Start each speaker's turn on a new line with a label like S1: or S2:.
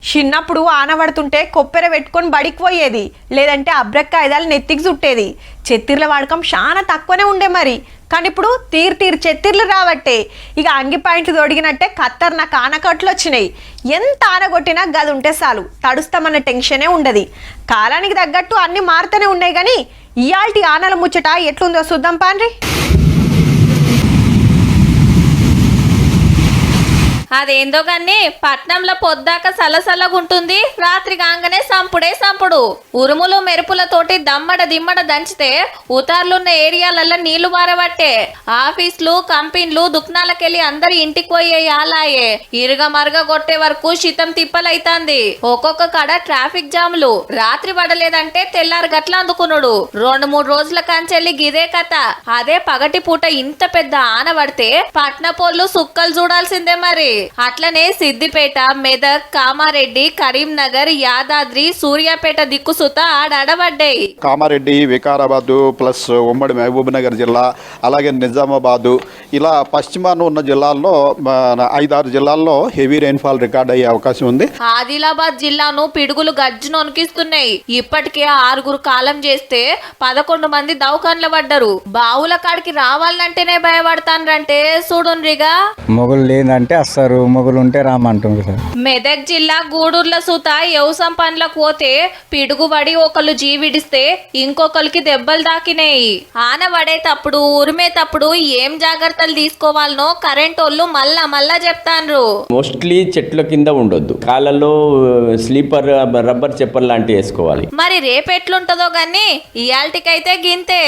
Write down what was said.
S1: చిన్నప్పుడు ఆనబడుతుంటే కొప్పెర పెట్టుకొని బడికి పోయేది, లేదంటే అబ్రక్కాయిదాలు నెత్తికి చుట్టేది. చెత్తిర్ల వాడకం చాలా తక్కువనే ఉండే మరి. కానీ ఇప్పుడు తీరు చెత్తిర్లు రావట్టే. ఇక అంగి పాయింట్లు తొడిగినట్టే కత్తర్న కానకట్లు వచ్చినాయి. ఎంత ఆనగొట్టినా గది ఉంటే చాలు, తడుస్తామన్న టెన్షనే ఉండదు. కాలానికి తగ్గట్టు అన్ని మారుతూనే ఉన్నాయి. కానీ ఇయాల్టి ఆనల ముచ్చట ఎట్లుందో చూద్దాం పాండ్రి.
S2: అదేందో గాని పట్నంలో పొద్దాక సలసల్లగుంటుంది, రాత్రి కాగానే సంపుడే సంపుడు. ఉరుములు మెరుపులతోటి దమ్మడ దిమ్మడ దంచితే ఉతార్లున్న ఏరియాలల్లో నీళ్లు బారబట్టే. ఆఫీసులు కంపెనీలు దుకాణాలకెళ్ళి అందరి ఇంటికి పోయే ఆలాయే. ఇరుగ మరుగ కొట్టే వరకు శితం తిప్పలైతాంది. ఒక్కొక్క కాడ ట్రాఫిక్ జాములు. రాత్రి పడలేదంటే తెల్లారు గట్ల అందుకునుడు. 2-3 రోజుల కంచెల్లి గిదే కథ. అదే పగటి పూట ఇంత పెద్ద ఆన పడితే పట్నపోళ్ళు సుక్కలు చూడాల్సిందే మరి. అట్లనే సిద్దిపేట, మెదక్, కామారెడ్డి, కరీంనగర్, యాదాద్రి, సూర్యాపేట దిక్కుసుత ఆడబడ్డాయి.
S3: కామారెడ్డి, వికారాబాద్ ప్లస్ ఉమ్మడి మహబూబ్ నగర్ జిల్లా, అలాగే నిజామాబాదు, ఇలా పశ్చిమాన ఉన్న జిల్లాల్లో 5-6 జిల్లాల్లో హెవీ రెయిన్ఫాల్ రికార్డ్ అయ్యే అవకాశం ఉంది.
S2: ఆదిలాబాద్ జిల్లాను పిడుగులు గజ్జును వణికిస్తున్నాయి. ఇప్పటికే 6 కాలం చేస్తే 11 మంది దవాఖాన్ల పడ్డారు. బావుల కాడికి రావాలంటేనే భయపడతానంటే చూడుండ్రిగా.
S4: మొగులు లేదంటే అస్సలు మొగులు ఉంటే రామంటుంది సార్.
S2: మెదక్ జిల్లా గూడూర్ల సూత వ్యవసాయం పనులకు పోతే పిడుగుబడి ఒకళ్ళు జీవిడిస్తే ఇంకొకరికి దెబ్బలు దాకినాయి. ఆన పడేటప్పుడు ఉరిమేటప్పుడు ఏం జాగ్రత్తలు తీసుకోవాలనో కరెంట్ వాళ్ళు మళ్ళా చెప్తాన్రు.
S5: మోస్ట్లీ చెట్ల కింద ఉండొద్దు, కాళ్ళలో స్లీపర్ రబ్బర్ చెప్పల్ లాంటివి వేసుకోవాలి.
S2: మరి రేపెట్లుంటదో గాని ఇయాల్టికైతే గింతే.